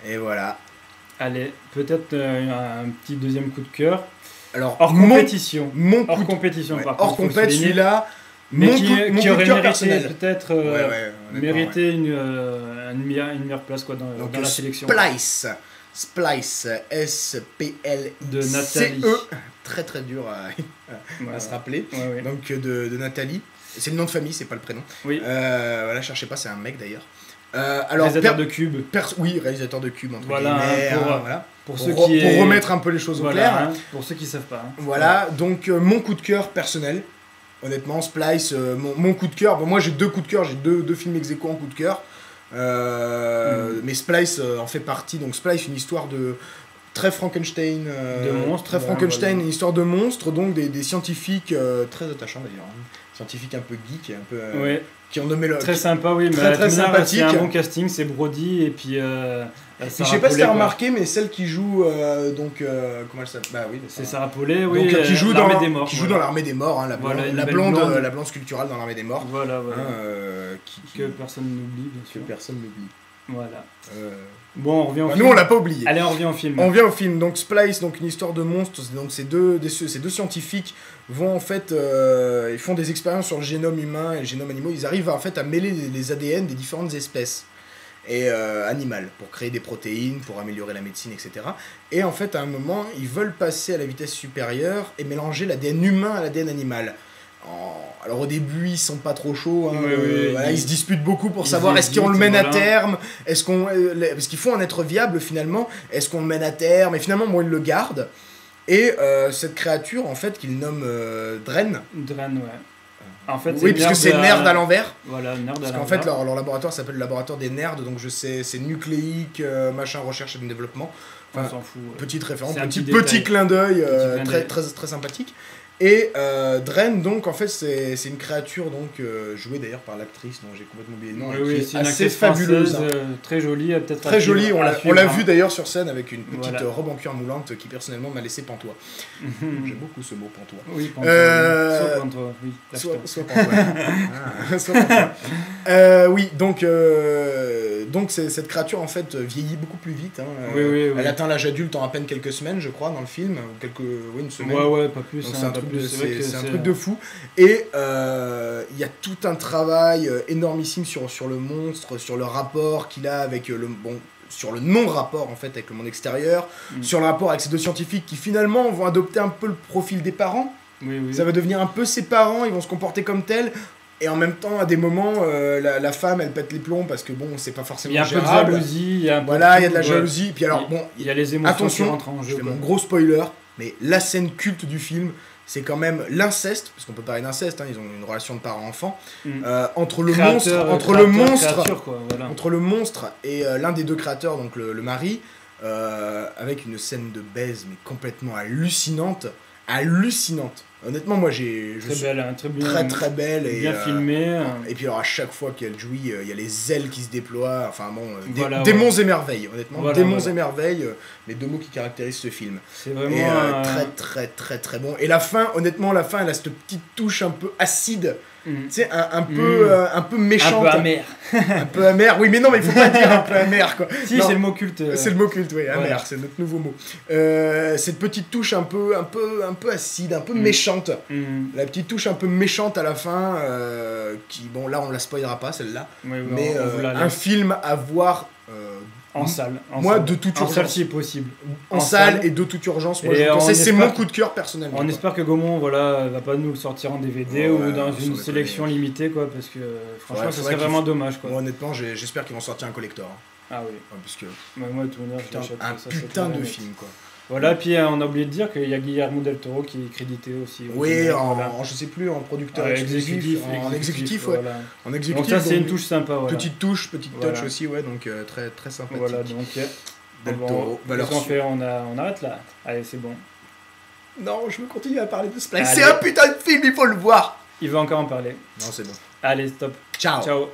Et voilà. Allez, peut-être un petit deuxième coup de cœur. Alors, Hors compétition. Mon Hors coup de... compétition, ouais, par contre. hors compète, celui-là, mais mon qui coup de aurait cœur mérité personnel. peut-être mérité une meilleure place quoi, Donc, dans la sélection. Splice, S-P-L-I-C-E. De Nathalie. Très très dur à se rappeler. Ouais. Donc de Nathalie. C'est le nom de famille, c'est pas le prénom. Oui. Voilà, cherchez pas, c'est un mec d'ailleurs. Réalisateur de Cube. Oui, réalisateur de Cube, entre voilà, guillemets. voilà. Pour remettre un peu les choses au clair. Hein, pour ceux qui savent pas. Hein. Voilà, donc mon coup de cœur personnel. Honnêtement, Splice, mon coup de cœur. Bon, moi j'ai deux coups de cœur, j'ai deux films ex-aequo en coup de cœur. Mais Splice en fait partie. Donc Splice, une histoire de très Frankenstein, de monstre, très Frankenstein, voilà. Une histoire de monstre, donc des scientifiques très attachants d'ailleurs, scientifiques un peu geeks, un peu qui ont nommé très sympa, oui, très, mais très sympathique. C'est un bon casting, c'est Brody et puis. Je sais pas si t'as remarqué, mais celle qui joue comment elle s'appelle ? Bah oui, c'est Sarah Paulet, oui. Donc, qui joue dans l'armée des morts. Qui joue dans l'armée des morts, hein, la blonde sculpturale dans l'armée des morts. Voilà. Que personne n'oublie, bien sûr. Que personne n'oublie. Voilà. Bon, on revient au film. Nous, on l'a pas oublié. Allez, on revient au film. On vient au film. Donc Splice, donc une histoire de monstres. Donc ces deux scientifiques vont en fait, ils font des expériences sur le génome humain et le génome animal. Ils arrivent en fait à mêler les ADN des différentes espèces et animales pour créer des protéines, pour améliorer la médecine, etc. Et en fait, à un moment, ils veulent passer à la vitesse supérieure et mélanger l'ADN humain à l'ADN animal. Alors au début ils sont pas trop chauds, hein, voilà, ils se disputent beaucoup pour savoir est-ce qu'on le mène à terme, parce qu'il faut un être viable finalement, est-ce qu'on le mène à terme, et finalement bon, ils le gardent, et cette créature en fait qu'ils nomment Dren. Dren, ouais. En fait, oui, puisque c'est Nerd à l'envers. Voilà, Nerd à l'envers. Parce qu'en fait leur laboratoire s'appelle le laboratoire des Nerds, donc je sais, c'est nucléique, machin, recherche et développement. Enfin, on s'en fout. Petite référence, petit clin d'œil très sympathique. Et Dren, donc en fait c'est une créature donc jouée d'ailleurs par l'actrice dont j'ai complètement oublié le nom, oui, qui est assez fabuleuse, très jolie, peut-être très jolie. On l'a vu d'ailleurs sur scène avec une petite robe en cuir moulante qui personnellement m'a laissé pantois. J'aime beaucoup ce mot pantois. Oui, pantois. Soit pantois, oui. Soit pantois. Soit pantois. Oui, donc cette créature en fait vieillit beaucoup plus vite. Hein. Oui. Elle atteint l'âge adulte en à peine quelques semaines, je crois, dans le film, une semaine. Ouais, pas plus. C'est un truc de fou. Et il y a tout un travail énormissime sur le monstre, sur le rapport qu'il a avec sur le non-rapport en fait avec le monde extérieur, sur le rapport avec ces deux scientifiques qui finalement vont adopter un peu le profil des parents. Oui. Ça va devenir un peu ses parents, ils vont se comporter comme tels. Et en même temps, à des moments, la femme, elle pète les plombs parce que bon, c'est pas forcément gérable. Il y a un peu de jalousie, il y a de la jalousie. Puis alors, il y a les émotions qui rentrent en jeu. Je fais mon gros spoiler, mais la scène culte du film, c'est quand même l'inceste, parce qu'on peut parler d'inceste, hein, ils ont une relation de parent-enfant, entre le monstre et l'un des deux créateurs, donc le mari, avec une scène de baise mais complètement hallucinante. Honnêtement, moi très belle et bien filmée. Et puis alors à chaque fois qu'elle jouit, il y a les ailes qui se déploient. Enfin bon, démons et merveilles. Honnêtement, et merveilles, les deux mots qui caractérisent ce film. C'est vraiment très bon. Et la fin, honnêtement, elle a cette petite touche un peu acide. Tu sais, un peu méchante. Un peu amer. Un peu amer. Oui, mais non, mais il faut pas dire un peu amer, quoi. Si, non, c'est le mot culte. C'est le mot culte, oui, amer, c'est notre nouveau mot. Cette petite touche un peu acide, un peu méchante. La petite touche un peu méchante à la fin, qui, bon, là, on la spoilera pas, celle-là. Mais un film à voir... en salle. De toute urgence. En salle, si possible. En salle et de toute urgence. Moi, c'est mon coup de cœur personnellement. On espère que Gaumont va pas nous le sortir en DVD ou dans une sélection limitée, quoi, parce que franchement, ce serait vraiment dommage, quoi. Moi, honnêtement, j'espère qu'ils vont sortir un collector. Ah oui. Parce que moi, tout le monde, un putain de film, quoi. Voilà, puis on a oublié de dire qu'il y a Guillermo del Toro qui est crédité aussi. Oui, je sais plus, en producteur exécutif. En exécutif, ouais. Voilà. En exécutif. Donc ça, c'est une touche sympa, voilà. Petite touche, petite touch aussi, ouais, donc très, très sympathique. Voilà, donc... Del Toro. Qu'est-ce qu'on fait ? On arrête là. Allez, c'est bon. Non, je veux continuer à parler de Splice. C'est un putain de film, il faut le voir. Il veut encore en parler. Non, c'est bon. Allez, stop. Ciao.